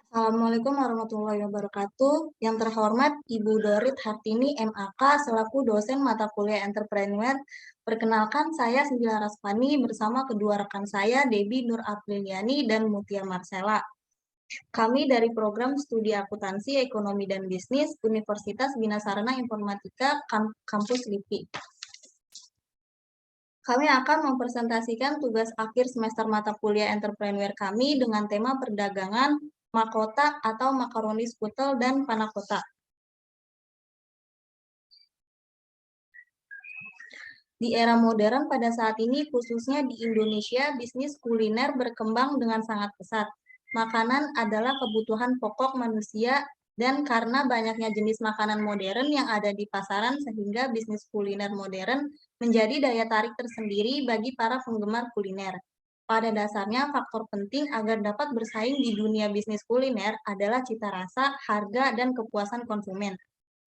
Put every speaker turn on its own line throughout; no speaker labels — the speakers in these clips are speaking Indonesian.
Assalamualaikum warahmatullahi wabarakatuh. Yang terhormat Ibu Dorit Hartini MAK selaku dosen mata kuliah entrepreneur. Perkenalkan saya Sinjila Rasfani bersama kedua rekan saya Debbie Nur Apriliani dan Mutia Marcella. Kami dari program studi akuntansi, ekonomi dan bisnis Universitas Bina Sarana Informatika Kampus LIPI. Kami akan mempresentasikan tugas akhir semester mata kuliah entrepreneur kami dengan tema perdagangan, mahkota atau makaroni skutel dan panakota. Di era modern pada saat ini, khususnya di Indonesia, bisnis kuliner berkembang dengan sangat pesat. Makanan adalah kebutuhan pokok manusia dan karena banyaknya jenis makanan modern yang ada di pasaran sehingga bisnis kuliner modern menjadi daya tarik tersendiri bagi para penggemar kuliner. Pada dasarnya, faktor penting agar dapat bersaing di dunia bisnis kuliner adalah cita rasa, harga, dan kepuasan konsumen.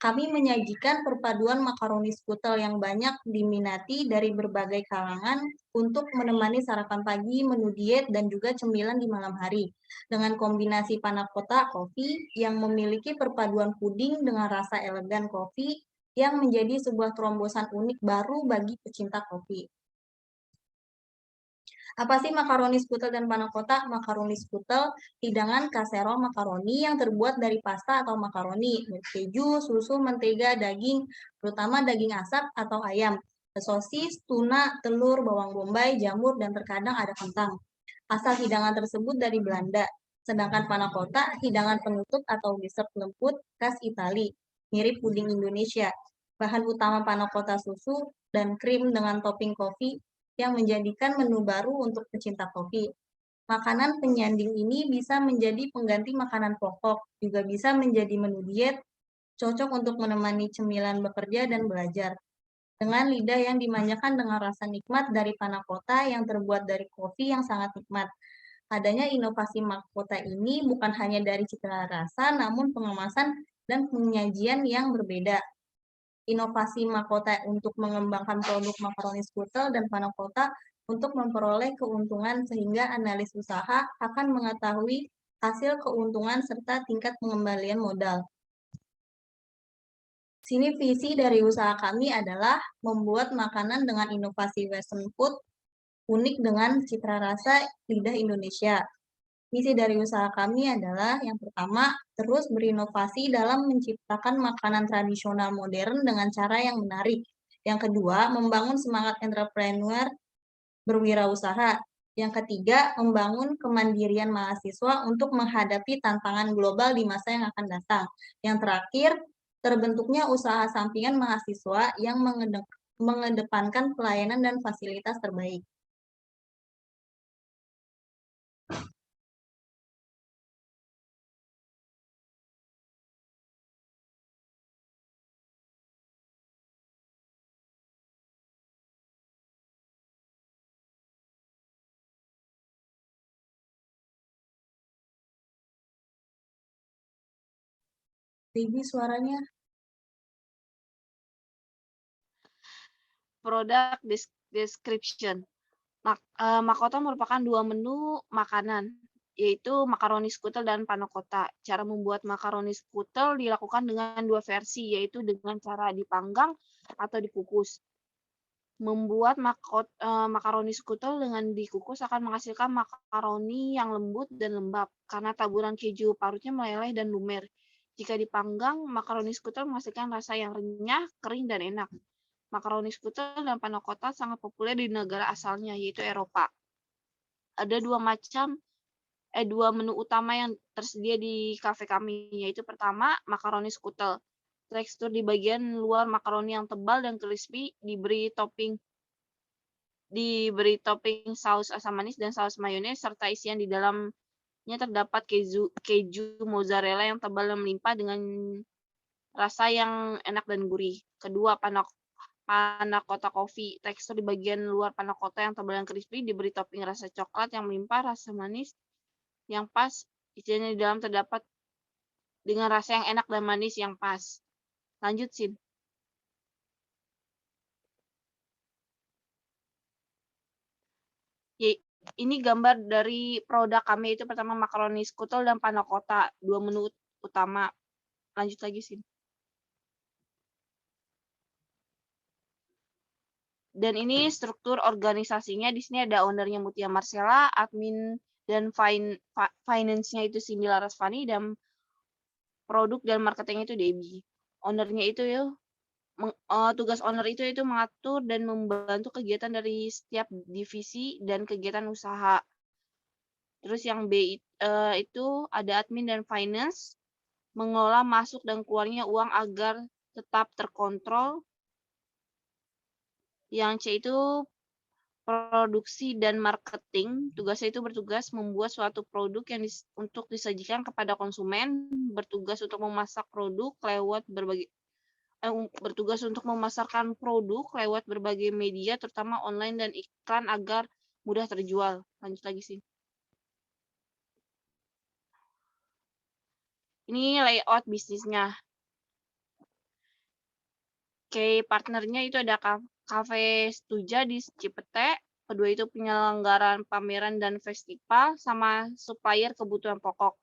Kami menyajikan perpaduan makaroni skutel yang banyak diminati dari berbagai kalangan untuk menemani sarapan pagi, menu diet, dan juga cemilan di malam hari. Dengan kombinasi panna cotta kopi yang memiliki perpaduan puding dengan rasa elegan kopi yang menjadi sebuah terombosan unik baru bagi pecinta kopi. Apa sih makaroni skutel dan panna cotta? Makaroni skutel, hidangan kaserol makaroni yang terbuat dari pasta atau makaroni, keju, susu, mentega, daging, terutama daging asap atau ayam, sosis, tuna, telur, bawang bombay, jamur, dan terkadang ada kentang. Asal hidangan tersebut dari Belanda. Sedangkan panna cotta, hidangan penutup atau dessert lembut khas Itali, mirip puding Indonesia. Bahan utama panna cotta susu dan krim dengan topping kopi yang menjadikan menu baru untuk pecinta kopi. Makanan penyanding ini bisa menjadi pengganti makanan pokok, juga bisa menjadi menu diet, cocok untuk menemani cemilan bekerja dan belajar. Dengan lidah yang dimanjakan dengan rasa nikmat dari panna cotta yang terbuat dari kopi yang sangat nikmat. Adanya inovasi mahkota ini bukan hanya dari cita rasa, namun pengemasan dan penyajian yang berbeda. Inovasi mahkota untuk mengembangkan produk makaroni skutel dan panna cotta untuk memperoleh keuntungan sehingga analis usaha akan mengetahui hasil keuntungan serta tingkat pengembalian modal. Sini visi dari usaha kami adalah membuat makanan dengan inovasi Western food unik dengan citra rasa lidah Indonesia. Misi dari usaha kami adalah yang pertama, terus berinovasi dalam menciptakan makanan tradisional modern dengan cara yang menarik. Yang kedua, membangun semangat entrepreneur berwirausaha. Yang ketiga, membangun kemandirian mahasiswa untuk menghadapi tantangan global di masa yang akan datang. Yang terakhir, terbentuknya usaha sampingan mahasiswa yang mengedepankan pelayanan dan fasilitas terbaik. Bibi suaranya.
Product description. Mahkota merupakan dua menu makanan, yaitu makaroni skutel dan panna cotta. Cara membuat makaroni skutel dilakukan dengan dua versi, yaitu dengan cara dipanggang atau dikukus. Membuat makaroni skutel dengan dikukus akan menghasilkan makaroni yang lembut dan lembab, karena taburan keju parutnya meleleh dan lumer. Jika dipanggang, makaroni skutel menghasilkan rasa yang renyah, kering, dan enak. Makaroni skutel dan panna cotta sangat populer di negara asalnya, yaitu Eropa. Ada dua menu utama yang tersedia di kafe kami, yaitu pertama, makaroni skutel. Tekstur di bagian luar makaroni yang tebal dan crispy, diberi topping saus asam manis dan saus mayones, serta isian di dalamnya terdapat keju mozzarella yang tebal dan melimpah dengan rasa yang enak dan gurih. Kedua, panna cotta coffee. Tekstur di bagian luar panna cotta yang tebal dan crispy, diberi topping rasa coklat yang melimpah, rasa manis yang pas, isiannya di dalam terdapat dengan rasa yang enak dan manis yang pas. Lanjut, Sin. Ini gambar dari produk kami, itu pertama makaroni skutel dan panna cotta, 2 menu utama. Lanjut lagi sih. Dan ini struktur organisasinya, di sini ada owner-nya Mutia Marcella, admin dan finance-nya itu Cindy Larasvani, dan produk dan marketing itu Debbie. Owner-nya itu ya, tugas owner itu mengatur dan membantu kegiatan dari setiap divisi dan kegiatan usaha. Terus yang B itu ada admin dan finance, mengelola masuk dan keluarnya uang agar tetap terkontrol. Yang C itu produksi dan marketing, tugasnya itu bertugas membuat suatu produk yang untuk disajikan kepada konsumen, bertugas untuk memasak produk lewat bertugas untuk memasarkan produk lewat berbagai media, terutama online dan iklan agar mudah terjual. Lanjut lagi sih. Ini layout bisnisnya. Oke, partnernya itu ada Cafe Stuja di Cipete, kedua itu penyelenggaraan pameran dan festival, sama supplier kebutuhan pokok.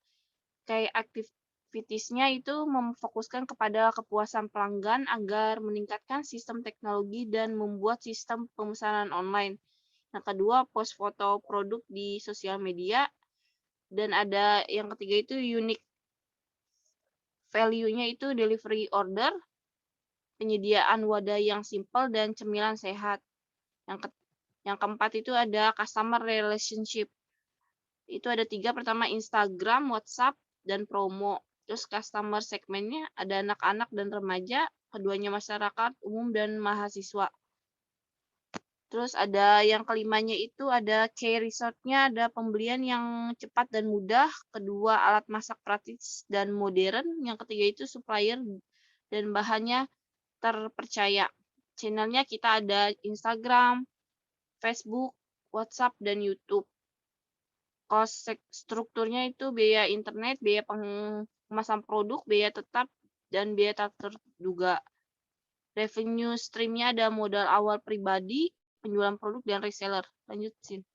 Kayak aktivitasnya itu memfokuskan kepada kepuasan pelanggan agar meningkatkan sistem teknologi dan membuat sistem pemesanan online. Yang kedua, post foto produk di sosial media. Dan ada yang ketiga itu unique value-nya itu delivery order, penyediaan wadah yang simpel dan cemilan sehat. Yang keempat itu ada customer relationship. Itu ada 3, pertama Instagram, WhatsApp, dan promo. Terus customer segmennya ada anak-anak dan remaja, keduanya masyarakat umum dan mahasiswa. Terus ada yang kelimanya itu ada K Resort-nya, ada pembelian yang cepat dan mudah, kedua alat masak praktis dan modern, yang ketiga itu supplier dan bahannya terpercaya. Channelnya kita ada Instagram, Facebook, WhatsApp, dan YouTube. Cost strukturnya itu biaya internet, biaya pengemasan produk, biaya tetap, dan biaya tak terduga. Revenue stream-nya ada modal awal pribadi, penjualan produk, dan reseller. Lanjut, Sin.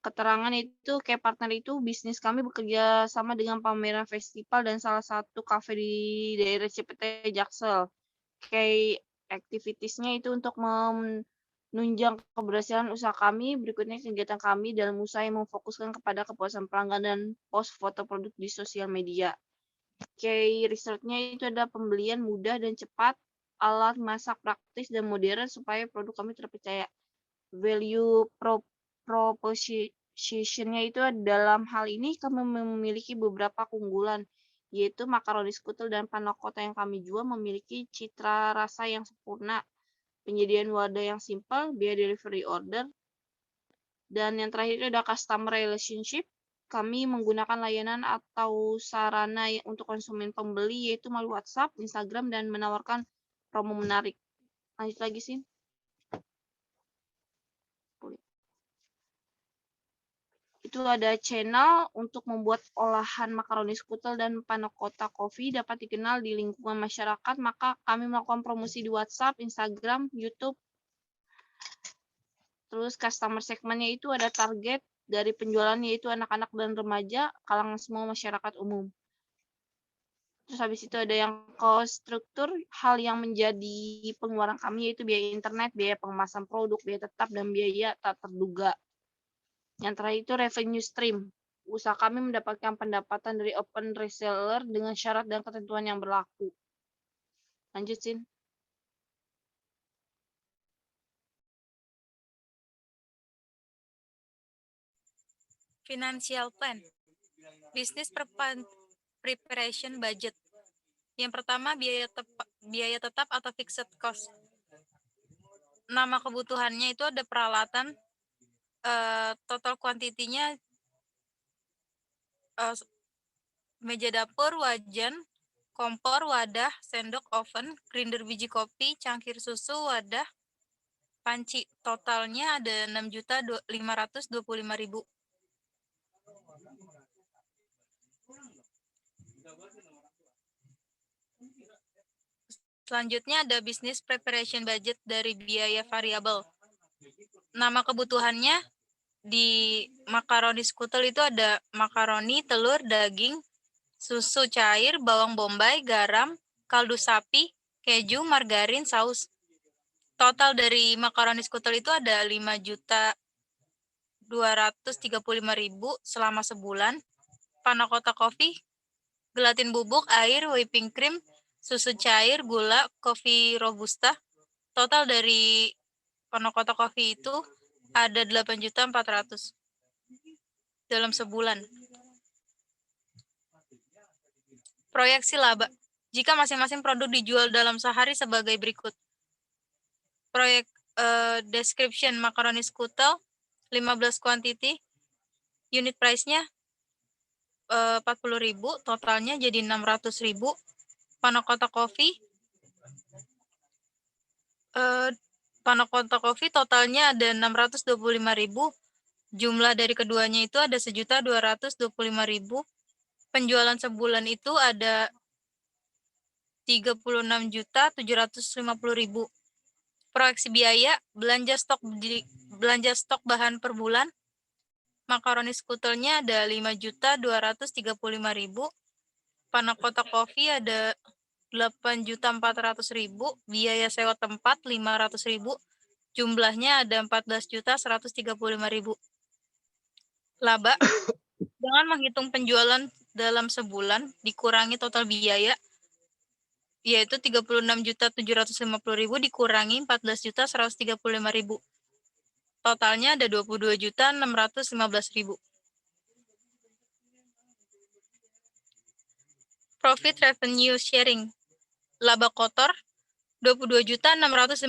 Keterangan itu, kayak partner itu, bisnis kami bekerja sama dengan pameran festival dan salah satu kafe di daerah Cipete, Jaksel. Kayak aktivitasnya itu untuk menunjang keberhasilan usaha kami. Berikutnya kegiatan kami dalam usaha yang memfokuskan kepada kepuasan pelanggan dan post foto produk di sosial media. Key result-nya itu ada pembelian mudah dan cepat, alat masak praktis dan modern supaya produk kami terpercaya. Value proposition-nya itu dalam hal ini kami memiliki beberapa keunggulan, yaitu makaroni skutel dan panna cotta yang kami jual memiliki citra rasa yang sempurna, penyediaan wadah yang simpel, biaya delivery order, dan yang terakhir itu ada customer relationship. Kami menggunakan layanan atau sarana untuk konsumen pembeli, yaitu melalui WhatsApp, Instagram, dan menawarkan promo menarik. Lanjut lagi sih. Itu ada channel untuk membuat olahan makaroni skutel dan panna cotta coffee dapat dikenal di lingkungan masyarakat, maka kami melakukan promosi di WhatsApp, Instagram, YouTube. Terus customer segmennya itu ada target dari penjualan yaitu anak-anak dan remaja, kalangan semua masyarakat umum. Terus habis itu ada yang cost struktur, hal yang menjadi pengeluaran kami yaitu biaya internet, biaya pengemasan produk, biaya tetap, dan biaya tak terduga. Yang terakhir itu revenue stream. Usaha kami mendapatkan pendapatan dari open reseller dengan syarat dan ketentuan yang berlaku. Lanjut, Sin.
Financial plan. Business preparation budget. Yang pertama biaya tetap atau fixed cost. Nama kebutuhannya itu ada peralatan, total kuantitinya meja dapur, wajan, kompor, wadah, sendok, oven, grinder biji kopi, cangkir susu, wadah, panci. Totalnya ada 6.525.000. Selanjutnya ada business preparation budget dari biaya variabel. nama kebutuhannya di makaroni skutel itu ada makaroni, telur, daging, susu cair, bawang bombay, garam, kaldu sapi, keju, margarin, saus. Total dari makaroni skutel itu ada 5.235.000 selama sebulan. Panna cotta coffee, gelatin bubuk, air, whipping cream, susu cair, gula, kopi robusta. Total dari panna cotta coffee itu ada 8.400.000 dalam sebulan. Proyeksi laba. Jika masing-masing produk dijual dalam sehari sebagai berikut. Proyek description makaroni skutel 15 quantity, unit price-nya 40.000, totalnya jadi 600.000. Panna cotta coffee panna cotta coffee totalnya ada 625.000. Jumlah dari keduanya itu ada 1.225.000. Penjualan sebulan itu ada 36.750.000. Proyeksi biaya, belanja stok bahan per bulan. Makaroni skutelnya ada 5.235.000. Panna cotta coffee ada 8.400.000. Biaya sewa tempat 500.000. Jumlahnya ada 14.135.000. Laba, dengan menghitung penjualan dalam sebulan dikurangi total biaya, yaitu 36.750.000 dikurangi 14.135.000. Totalnya ada 22.615.000. Profit revenue sharing. Laba kotor 22.615.000,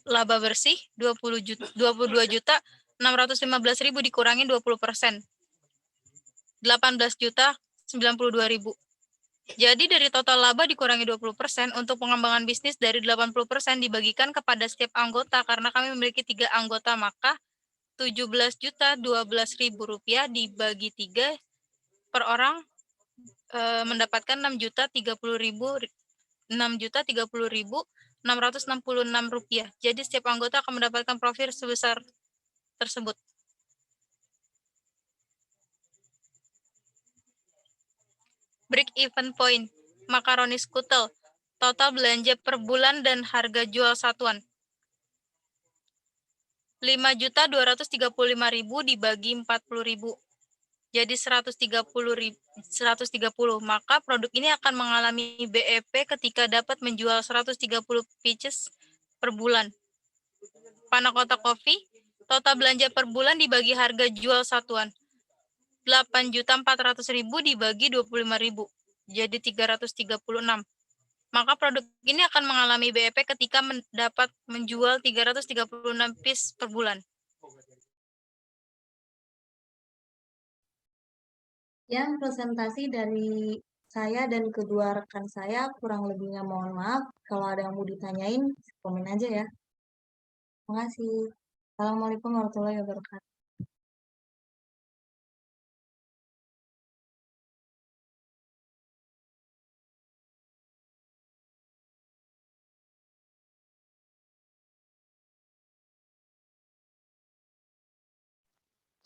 laba bersih 22.615.000 dikurangi 20%. 18.092.000. Jadi dari total laba dikurangi 20%, untuk pengembangan bisnis dari 80% dibagikan kepada setiap anggota karena kami memiliki 3 anggota, maka 17.012.000 rupiah dibagi 3 per orang mendapatkan 6.030.666 rupiah. Jadi setiap anggota akan mendapatkan profit sebesar tersebut. Break even point makaroni skutel, total belanja per bulan dan harga jual satuan 5.235.000 dibagi 40.000, jadi 130, maka produk ini akan mengalami BEP ketika dapat menjual 130 pieces per bulan. Panna cotta coffee, total belanja per bulan dibagi harga jual satuan 8.400.000 dibagi 25.000, jadi 336. Maka produk ini akan mengalami BEP ketika dapat menjual 336 piece per bulan.
Yang presentasi dari saya dan kedua rekan saya, kurang lebihnya mohon maaf. Kalau ada yang mau ditanyain, komen aja ya. Terima kasih. Assalamualaikum warahmatullahi wabarakatuh.